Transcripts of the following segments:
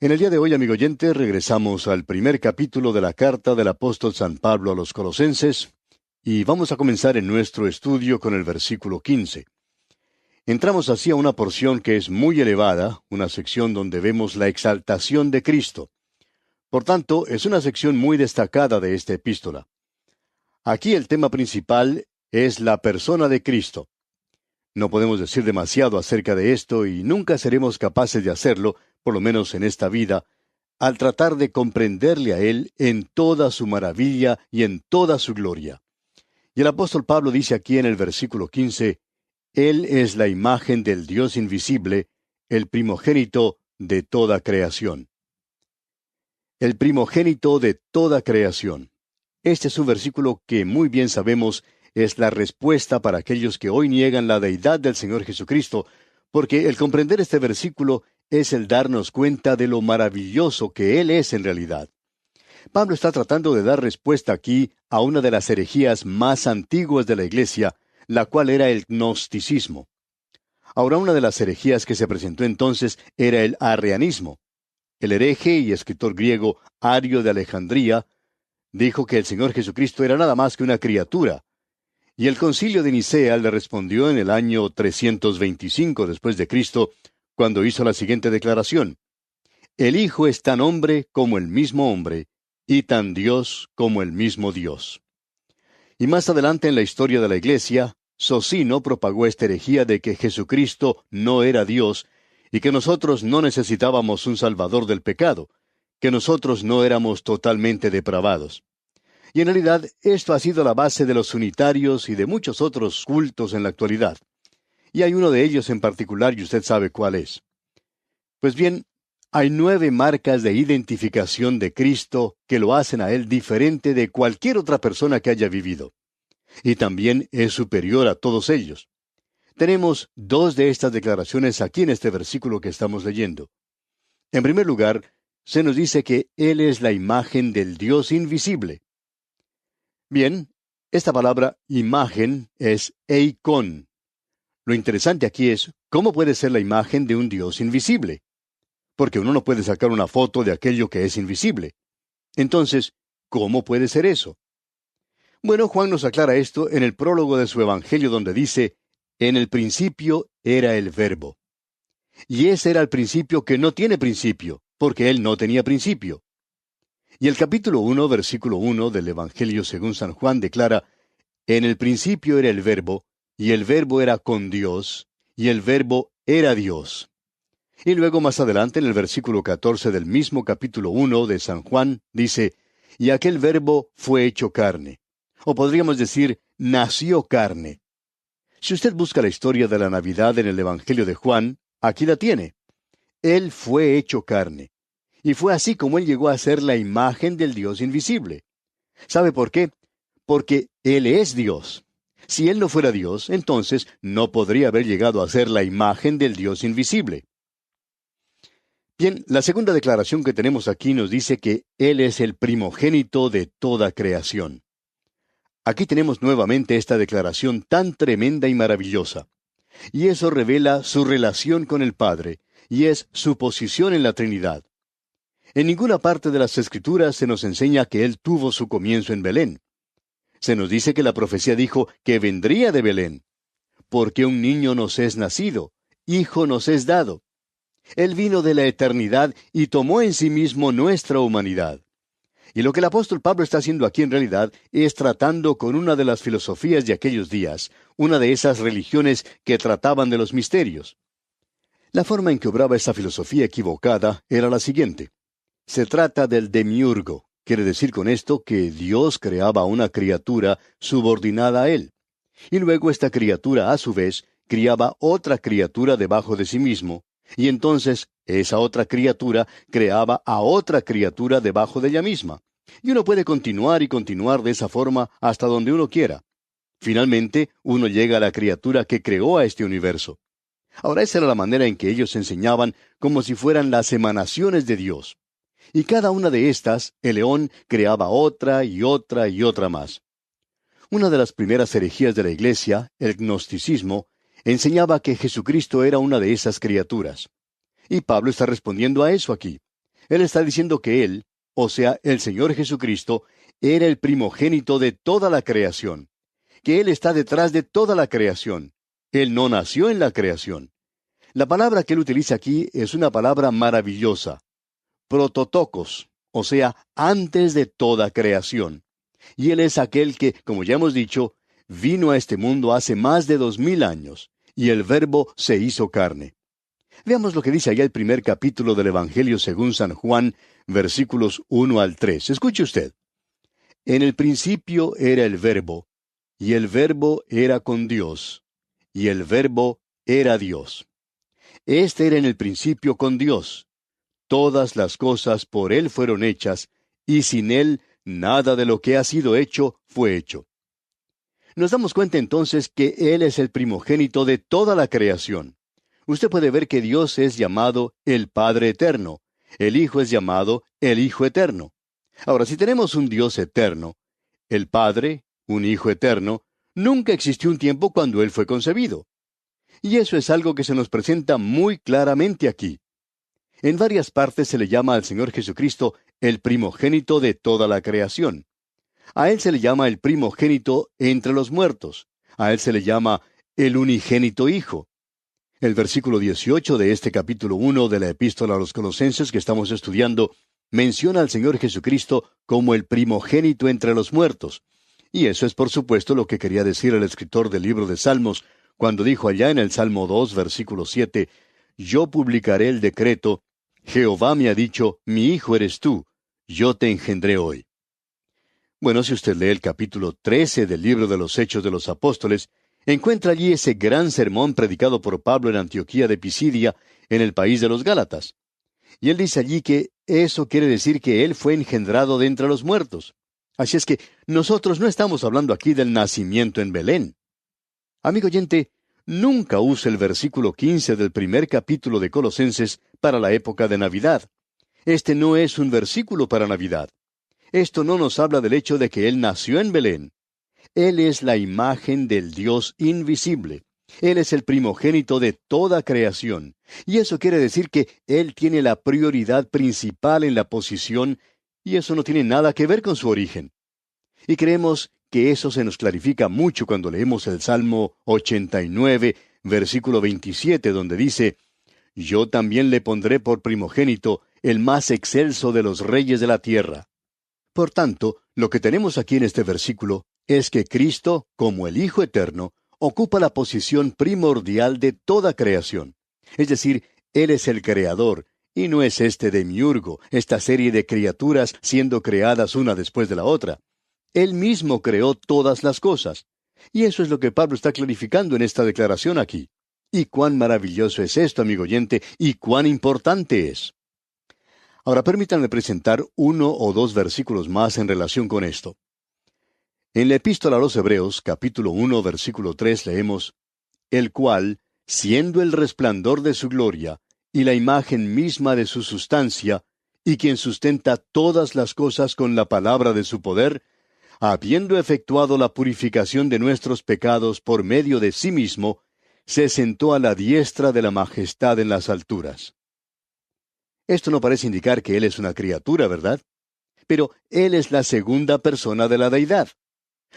En el día de hoy, amigo oyente, regresamos al primer capítulo de la carta del apóstol San Pablo a los Colosenses y vamos a comenzar en nuestro estudio con el versículo 15. Entramos así a una porción que es muy elevada, una sección donde vemos la exaltación de Cristo. Por tanto, es una sección muy destacada de esta epístola. Aquí el tema principal es la persona de Cristo. No podemos decir demasiado acerca de esto y nunca seremos capaces de hacerlo, por lo menos en esta vida, al tratar de comprenderle a Él en toda su maravilla y en toda su gloria. Y el apóstol Pablo dice aquí en el versículo 15, Él es la imagen del Dios invisible, el primogénito de toda creación. El primogénito de toda creación. Este es un versículo que muy bien sabemos es la respuesta para aquellos que hoy niegan la deidad del Señor Jesucristo, porque el comprender este versículo es el darnos cuenta de lo maravilloso que Él es en realidad. Pablo está tratando de dar respuesta aquí a una de las herejías más antiguas de la Iglesia, la cual era el gnosticismo. Ahora, una de las herejías que se presentó entonces era el arrianismo. El hereje y escritor griego Ario de Alejandría dijo que el Señor Jesucristo era nada más que una criatura. Y el concilio de Nicea le respondió en el año 325 después de Cristo, cuando hizo la siguiente declaración: El Hijo es tan hombre como el mismo hombre, y tan Dios como el mismo Dios. Y más adelante en la historia de la Iglesia, Socino propagó esta herejía de que Jesucristo no era Dios, y que nosotros no necesitábamos un Salvador del pecado, que nosotros no éramos totalmente depravados. Y en realidad esto ha sido la base de los unitarios y de muchos otros cultos en la actualidad. Y hay uno de ellos en particular y usted sabe cuál es. Pues bien, hay 9 marcas de identificación de Cristo que lo hacen a Él diferente de cualquier otra persona que haya vivido. Y también es superior a todos ellos. Tenemos 2 de estas declaraciones aquí en este versículo que estamos leyendo. En primer lugar, se nos dice que Él es la imagen del Dios invisible. Bien, esta palabra imagen es eikon. Lo interesante aquí es, ¿cómo puede ser la imagen de un Dios invisible? Porque uno no puede sacar una foto de aquello que es invisible. Entonces, ¿cómo puede ser eso? Bueno, Juan nos aclara esto en el prólogo de su Evangelio donde dice, en el principio era el Verbo. Y ese era el principio que no tiene principio, porque Él no tenía principio. Y el capítulo 1, versículo 1 del Evangelio según San Juan declara, en el principio era el Verbo, y el Verbo era con Dios, y el Verbo era Dios. Y luego más adelante en el versículo 14 del mismo capítulo 1 de San Juan dice, y aquel Verbo fue hecho carne. O podríamos decir, nació carne. Si usted busca la historia de la Navidad en el Evangelio de Juan, aquí la tiene. Él fue hecho carne. Y fue así como Él llegó a ser la imagen del Dios invisible. ¿Sabe por qué? Porque Él es Dios. Si Él no fuera Dios, entonces no podría haber llegado a ser la imagen del Dios invisible. Bien, la segunda declaración que tenemos aquí nos dice que Él es el primogénito de toda creación. Aquí tenemos nuevamente esta declaración tan tremenda y maravillosa. Y eso revela su relación con el Padre, y es su posición en la Trinidad. En ninguna parte de las Escrituras se nos enseña que Él tuvo su comienzo en Belén. Se nos dice que la profecía dijo que vendría de Belén. Porque un niño nos es nacido, hijo nos es dado. Él vino de la eternidad y tomó en sí mismo nuestra humanidad. Y lo que el apóstol Pablo está haciendo aquí en realidad es tratando con una de las filosofías de aquellos días, una de esas religiones que trataban de los misterios. La forma en que obraba esa filosofía equivocada era la siguiente. Se trata del demiurgo. Quiere decir con esto que Dios creaba una criatura subordinada a Él. Y luego esta criatura, a su vez, criaba otra criatura debajo de sí mismo. Y entonces, esa otra criatura creaba a otra criatura debajo de ella misma. Y uno puede continuar y continuar de esa forma hasta donde uno quiera. Finalmente, uno llega a la criatura que creó a este universo. Ahora, esa era la manera en que ellos enseñaban como si fueran las emanaciones de Dios. Y cada una de estas, el león creaba otra y otra y otra más. Una de las primeras herejías de la Iglesia, el gnosticismo, enseñaba que Jesucristo era una de esas criaturas. Y Pablo está respondiendo a eso aquí. Él está diciendo que Él, o sea, el Señor Jesucristo, era el primogénito de toda la creación, que Él está detrás de toda la creación. Él no nació en la creación. La palabra que Él utiliza aquí es una palabra maravillosa, prototokos, o sea, antes de toda creación. Y Él es aquel que, como ya hemos dicho, vino a este mundo hace más de 2000 años, y el Verbo se hizo carne. Veamos lo que dice allá el primer capítulo del Evangelio según San Juan, versículos 1 al 3. Escuche usted. En el principio era el Verbo, y el Verbo era con Dios, y el Verbo era Dios. Este era en el principio con Dios. Todas las cosas por Él fueron hechas, y sin Él nada de lo que ha sido hecho fue hecho. Nos damos cuenta entonces que Él es el primogénito de toda la creación. Usted puede ver que Dios es llamado el Padre Eterno, el Hijo es llamado el Hijo Eterno. Ahora, si tenemos un Dios eterno, el Padre, un Hijo eterno, nunca existió un tiempo cuando Él fue concebido. Y eso es algo que se nos presenta muy claramente aquí. En varias partes se le llama al Señor Jesucristo el primogénito de toda la creación. A Él se le llama el primogénito entre los muertos. A Él se le llama el unigénito Hijo. El versículo 18 de este capítulo 1 de la Epístola a los Colosenses que estamos estudiando menciona al Señor Jesucristo como el primogénito entre los muertos. Y eso es por supuesto lo que quería decir el escritor del libro de Salmos, cuando dijo allá en el Salmo 2, versículo 7, «Yo publicaré el decreto, Jehová me ha dicho, mi hijo eres tú, yo te engendré hoy». Bueno, si usted lee el capítulo 13 del libro de los Hechos de los Apóstoles, encuentra allí ese gran sermón predicado por Pablo en Antioquía de Pisidia, en el país de los Gálatas. Y él dice allí que eso quiere decir que él fue engendrado de entre los muertos. Así es que nosotros no estamos hablando aquí del nacimiento en Belén. Amigo oyente, nunca use el versículo 15 del primer capítulo de Colosenses para la época de Navidad. Este no es un versículo para Navidad. Esto no nos habla del hecho de que Él nació en Belén. Él es la imagen del Dios invisible. Él es el primogénito de toda creación. Y eso quiere decir que Él tiene la prioridad principal en la posición, y eso no tiene nada que ver con su origen. Y creemos que eso se nos clarifica mucho cuando leemos el Salmo 89, versículo 27, donde dice, «Yo también le pondré por primogénito, el más excelso de los reyes de la tierra». Por tanto, lo que tenemos aquí en este versículo es que Cristo, como el Hijo Eterno, ocupa la posición primordial de toda creación. Es decir, Él es el Creador, y no es este demiurgo, esta serie de criaturas siendo creadas una después de la otra. Él mismo creó todas las cosas. Y eso es lo que Pablo está clarificando en esta declaración aquí. Y cuán maravilloso es esto, amigo oyente, y cuán importante es. Ahora permítanme presentar uno o dos versículos más en relación con esto. En la Epístola a los Hebreos, capítulo 1, versículo 3, leemos, «El cual, siendo el resplandor de su gloria, y la imagen misma de su sustancia, y quien sustenta todas las cosas con la palabra de su poder, habiendo efectuado la purificación de nuestros pecados por medio de sí mismo, se sentó a la diestra de la majestad en las alturas». Esto no parece indicar que Él es una criatura, ¿verdad? Pero Él es la segunda persona de la deidad.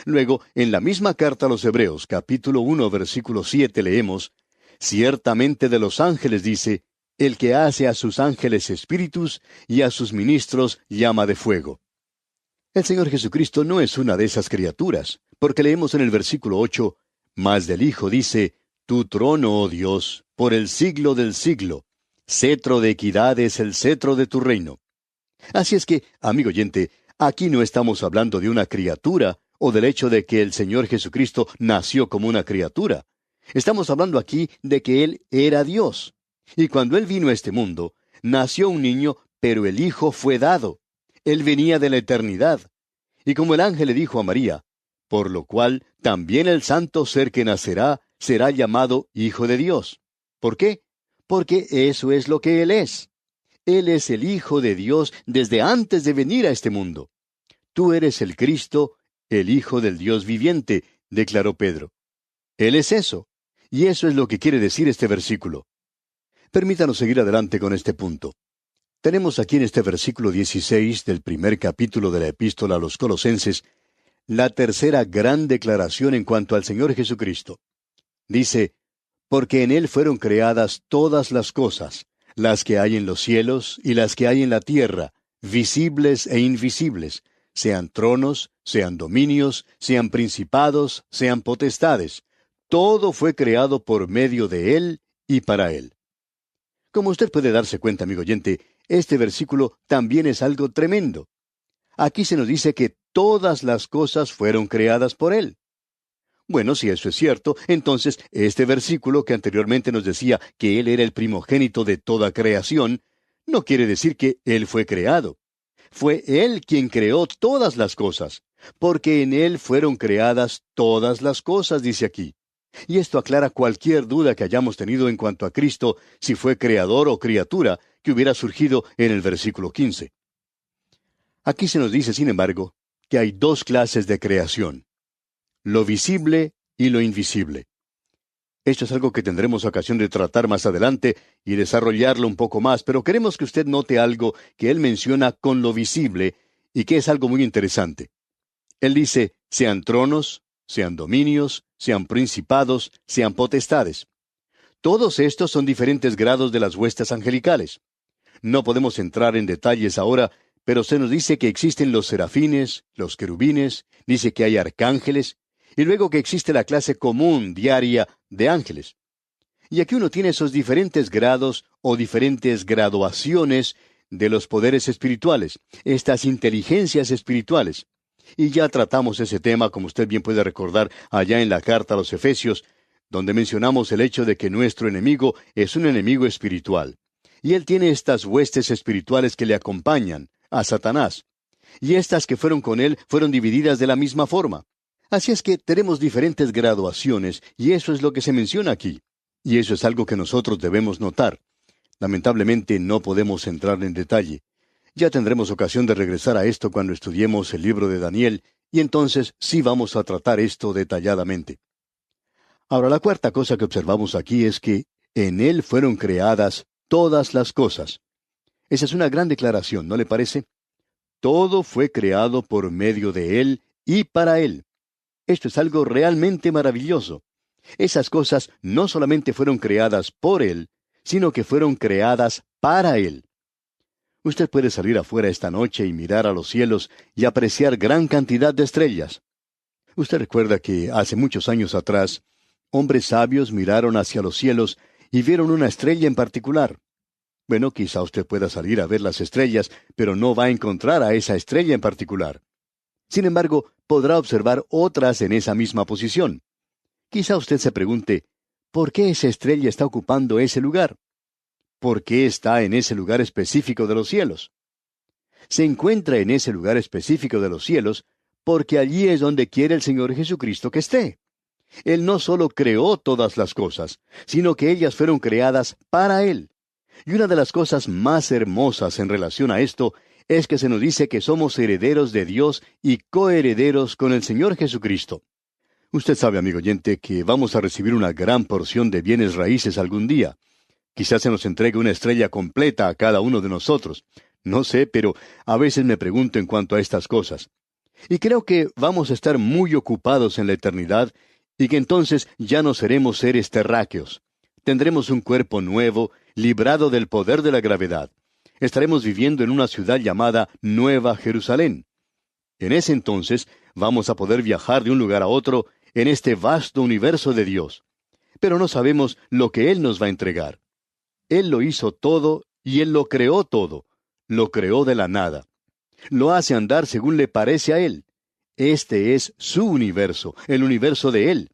Luego, en la misma carta a los Hebreos, capítulo 1, versículo 7, leemos, «Ciertamente de los ángeles dice, el que hace a sus ángeles espíritus y a sus ministros llama de fuego». El Señor Jesucristo no es una de esas criaturas, porque leemos en el versículo 8, «Mas del Hijo dice, tu trono, oh Dios, por el siglo del siglo. Cetro de equidad es el cetro de tu reino». Así es que, amigo oyente, aquí no estamos hablando de una criatura o del hecho de que el Señor Jesucristo nació como una criatura. Estamos hablando aquí de que Él era Dios. Y cuando Él vino a este mundo, nació un niño, pero el Hijo fue dado. Él venía de la eternidad. Y como el ángel le dijo a María, por lo cual también el santo ser que nacerá será llamado Hijo de Dios. ¿Por qué? Porque eso es lo que Él es. Él es el Hijo de Dios desde antes de venir a este mundo. Tú eres el Cristo, el Hijo del Dios viviente, declaró Pedro. Él es eso. Y eso es lo que quiere decir este versículo. Permítanos seguir adelante con este punto. Tenemos aquí en este versículo 16 del primer capítulo de la Epístola a los Colosenses la tercera gran declaración en cuanto al Señor Jesucristo. Dice, porque en Él fueron creadas todas las cosas, las que hay en los cielos y las que hay en la tierra, visibles e invisibles, sean tronos, sean dominios, sean principados, sean potestades. Todo fue creado por medio de Él y para Él. Como usted puede darse cuenta, amigo oyente, este versículo también es algo tremendo. Aquí se nos dice que todas las cosas fueron creadas por Él. Bueno, si eso es cierto, entonces este versículo que anteriormente nos decía que Él era el primogénito de toda creación, no quiere decir que Él fue creado. Fue Él quien creó todas las cosas, porque en Él fueron creadas todas las cosas, dice aquí. Y esto aclara cualquier duda que hayamos tenido en cuanto a Cristo, si fue creador o criatura, que hubiera surgido en el versículo 15. Aquí se nos dice, sin embargo, que hay dos clases de creación: lo visible y lo invisible. Esto es algo que tendremos ocasión de tratar más adelante y desarrollarlo un poco más, pero queremos que usted note algo que él menciona con lo visible y que es algo muy interesante. Él dice, sean tronos, sean dominios, sean principados, sean potestades. Todos estos son diferentes grados de las huestes angelicales. No podemos entrar en detalles ahora, pero se nos dice que existen los serafines, los querubines, dice que hay arcángeles, y luego que existe la clase común, diaria, de ángeles. Y aquí uno tiene esos diferentes grados o diferentes graduaciones de los poderes espirituales, estas inteligencias espirituales. Y ya tratamos ese tema, como usted bien puede recordar, allá en la carta a los Efesios, donde mencionamos el hecho de que nuestro enemigo es un enemigo espiritual. Y él tiene estas huestes espirituales que le acompañan, a Satanás. Y estas que fueron con él fueron divididas de la misma forma. Así es que tenemos diferentes graduaciones, y eso es lo que se menciona aquí. Y eso es algo que nosotros debemos notar. Lamentablemente no podemos entrar en detalle. Ya tendremos ocasión de regresar a esto cuando estudiemos el libro de Daniel, y entonces sí vamos a tratar esto detalladamente. Ahora, la cuarta cosa que observamos aquí es que en Él fueron creadas todas las cosas. Esa es una gran declaración, ¿no le parece? Todo fue creado por medio de Él y para Él. Esto es algo realmente maravilloso. Esas cosas no solamente fueron creadas por Él, sino que fueron creadas para Él. Usted puede salir afuera esta noche y mirar a los cielos y apreciar gran cantidad de estrellas. Usted recuerda que hace muchos años atrás, hombres sabios miraron hacia los cielos y vieron una estrella en particular. Bueno, quizá usted pueda salir a ver las estrellas, pero no va a encontrar a esa estrella en particular. Sin embargo, podrá observar otras en esa misma posición. Quizá usted se pregunte, ¿por qué esa estrella está ocupando ese lugar? ¿Por qué está en ese lugar específico de los cielos? Se encuentra en ese lugar específico de los cielos porque allí es donde quiere el Señor Jesucristo que esté. Él no solo creó todas las cosas, sino que ellas fueron creadas para Él. Y una de las cosas más hermosas en relación a esto es que se nos dice que somos herederos de Dios y coherederos con el Señor Jesucristo. Usted sabe, amigo oyente, que vamos a recibir una gran porción de bienes raíces algún día. Quizás se nos entregue una estrella completa a cada uno de nosotros. No sé, pero a veces me pregunto en cuanto a estas cosas. Y creo que vamos a estar muy ocupados en la eternidad y que entonces ya no seremos seres terráqueos. Tendremos un cuerpo nuevo, librado del poder de la gravedad. Estaremos viviendo en una ciudad llamada Nueva Jerusalén. En ese entonces vamos a poder viajar de un lugar a otro en este vasto universo de Dios. Pero no sabemos lo que Él nos va a entregar. Él lo hizo todo y Él lo creó todo. Lo creó de la nada. Lo hace andar según le parece a Él. Este es su universo, el universo de Él.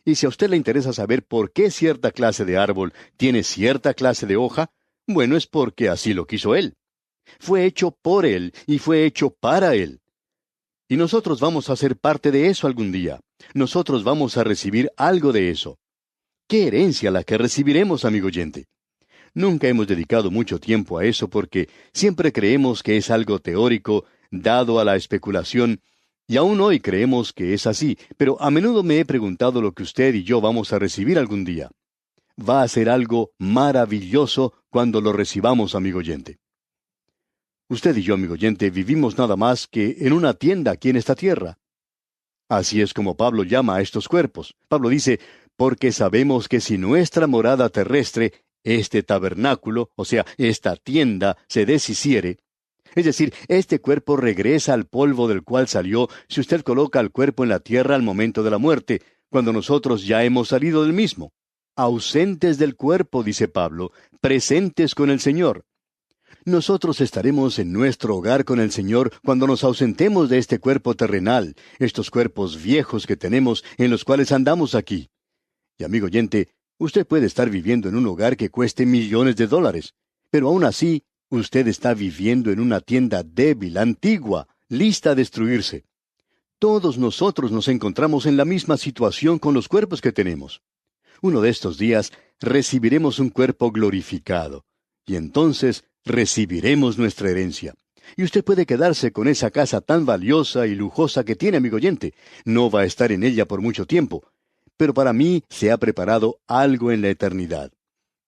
Y si a usted le interesa saber por qué cierta clase de árbol tiene cierta clase de hoja, bueno, es porque así lo quiso Él. Fue hecho por Él y fue hecho para Él. Y nosotros vamos a ser parte de eso algún día. Nosotros vamos a recibir algo de eso. ¿Qué herencia la que recibiremos, amigo oyente? Nunca hemos dedicado mucho tiempo a eso porque siempre creemos que es algo teórico, dado a la especulación, y aún hoy creemos que es así, pero a menudo me he preguntado lo que usted y yo vamos a recibir algún día. Va a ser algo maravilloso cuando lo recibamos, amigo oyente. Usted y yo, amigo oyente, vivimos nada más que en una tienda aquí en esta tierra. Así es como Pablo llama a estos cuerpos. Pablo dice, porque sabemos que si nuestra morada terrestre, este tabernáculo, o sea, esta tienda, se deshiciere, es decir, este cuerpo regresa al polvo del cual salió si usted coloca el cuerpo en la tierra al momento de la muerte, cuando nosotros ya hemos salido del mismo. Ausentes del cuerpo, dice Pablo, presentes con el Señor. Nosotros estaremos en nuestro hogar con el Señor cuando nos ausentemos de este cuerpo terrenal, estos cuerpos viejos que tenemos en los cuales andamos aquí. Y amigo oyente, usted puede estar viviendo en un hogar que cueste millones de dólares, pero aún así, usted está viviendo en una tienda débil, antigua, lista a destruirse. Todos nosotros nos encontramos en la misma situación con los cuerpos que tenemos. Uno de estos días recibiremos un cuerpo glorificado, y entonces recibiremos nuestra herencia. Y usted puede quedarse con esa casa tan valiosa y lujosa que tiene, amigo oyente. No va a estar en ella por mucho tiempo, pero para mí se ha preparado algo en la eternidad.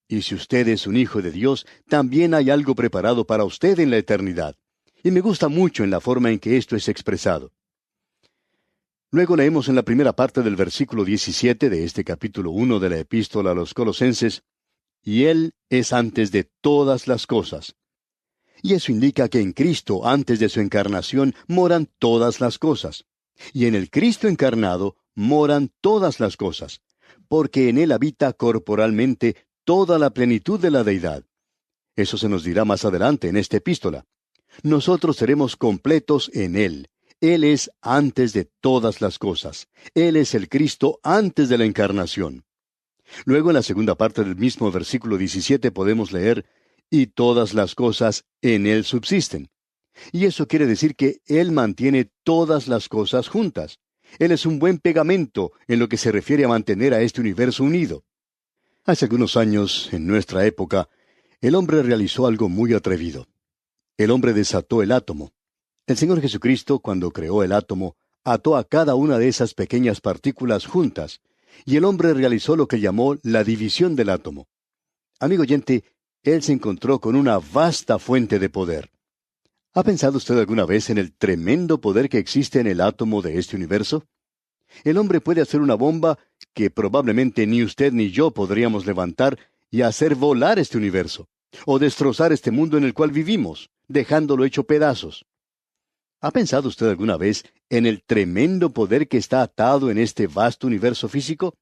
Y si usted es un hijo de Dios, también hay algo preparado para usted en la eternidad. Y me gusta mucho en la forma en que esto es expresado. Luego leemos en la primera parte del versículo 17 de este capítulo 1 de la Epístola a los Colosenses, y Él es antes de todas las cosas. Y eso indica que en Cristo, antes de su encarnación, moran todas las cosas. Y en el Cristo encarnado moran todas las cosas, porque en Él habita corporalmente toda la plenitud de la deidad. Eso se nos dirá más adelante en esta epístola. Nosotros seremos completos en Él. Él es antes de todas las cosas. Él es el Cristo antes de la encarnación. Luego en la segunda parte del mismo versículo 17 podemos leer, y todas las cosas en Él subsisten. Y eso quiere decir que Él mantiene todas las cosas juntas. Él es un buen pegamento en lo que se refiere a mantener a este universo unido. Hace algunos años, en nuestra época, el hombre realizó algo muy atrevido. El hombre desató el átomo. El Señor Jesucristo, cuando creó el átomo, ató a cada una de esas pequeñas partículas juntas, y el hombre realizó lo que llamó la división del átomo. Amigo oyente, él se encontró con una vasta fuente de poder. ¿Ha pensado usted alguna vez en el tremendo poder que existe en el átomo de este universo? El hombre puede hacer una bomba que probablemente ni usted ni yo podríamos levantar y hacer volar este universo, o destrozar este mundo en el cual vivimos, dejándolo hecho pedazos. ¿Ha pensado usted alguna vez en el tremendo poder que está atado en este vasto universo físico?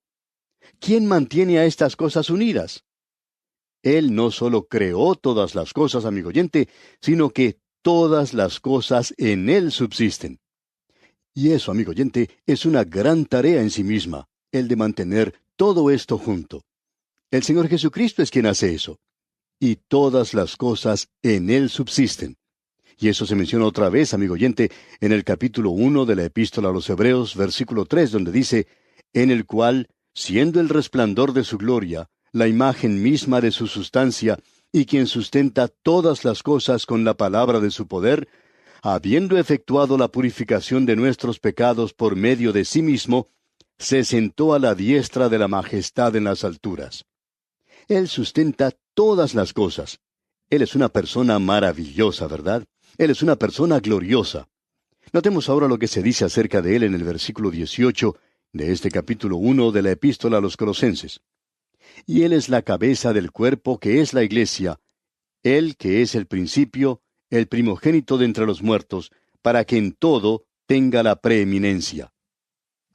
¿Quién mantiene a estas cosas unidas? Él no solo creó todas las cosas, amigo oyente, sino que todas las cosas en Él subsisten. Y eso, amigo oyente, es una gran tarea en sí misma, el de mantener todo esto junto. El Señor Jesucristo es quien hace eso. Y todas las cosas en Él subsisten. Y eso se menciona otra vez, amigo oyente, en el capítulo 1 de la Epístola a los Hebreos, versículo 3, donde dice, en el cual, siendo el resplandor de su gloria, la imagen misma de su sustancia, y quien sustenta todas las cosas con la palabra de su poder, habiendo efectuado la purificación de nuestros pecados por medio de sí mismo, se sentó a la diestra de la majestad en las alturas. Él sustenta todas las cosas. Él es una persona maravillosa, ¿verdad? Él es una persona gloriosa. Notemos ahora lo que se dice acerca de él en el versículo 18 de este capítulo 1 de la Epístola a los Colosenses. Y Él es la cabeza del cuerpo que es la Iglesia, Él que es el principio, el primogénito de entre los muertos, para que en todo tenga la preeminencia.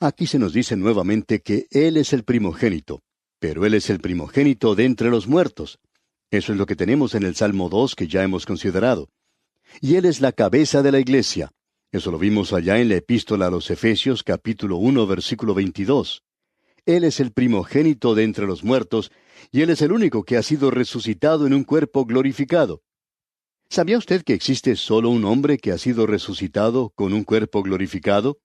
Aquí se nos dice nuevamente que Él es el primogénito, pero Él es el primogénito de entre los muertos. Eso es lo que tenemos en el Salmo 2 que ya hemos considerado. Y Él es la cabeza de la Iglesia. Eso lo vimos allá en la Epístola a los Efesios, capítulo 1, versículo 22. Él es el primogénito de entre los muertos, y Él es el único que ha sido resucitado en un cuerpo glorificado. ¿Sabía usted que existe solo un hombre que ha sido resucitado con un cuerpo glorificado?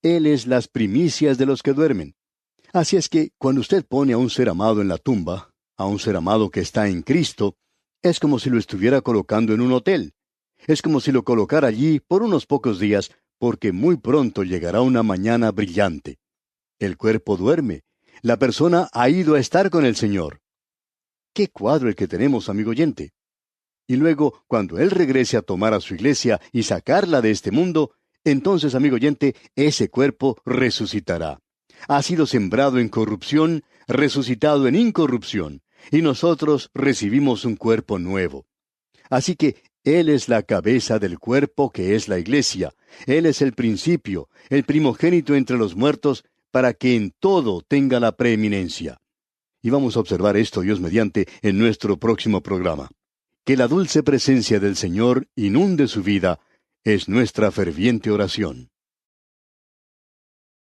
Él es las primicias de los que duermen. Así es que, cuando usted pone a un ser amado en la tumba, a un ser amado que está en Cristo, es como si lo estuviera colocando en un hotel. Es como si lo colocara allí por unos pocos días, porque muy pronto llegará una mañana brillante. El cuerpo duerme. La persona ha ido a estar con el Señor. ¡Qué cuadro el que tenemos, amigo oyente! Y luego, cuando Él regrese a tomar a su iglesia y sacarla de este mundo, entonces, amigo oyente, ese cuerpo resucitará. Ha sido sembrado en corrupción, resucitado en incorrupción, y nosotros recibimos un cuerpo nuevo. Así que Él es la cabeza del cuerpo que es la iglesia. Él es el principio, el primogénito entre los muertos, para que en todo tenga la preeminencia. Y vamos a observar esto, Dios mediante, en nuestro próximo programa. Que la dulce presencia del Señor inunde su vida es nuestra ferviente oración.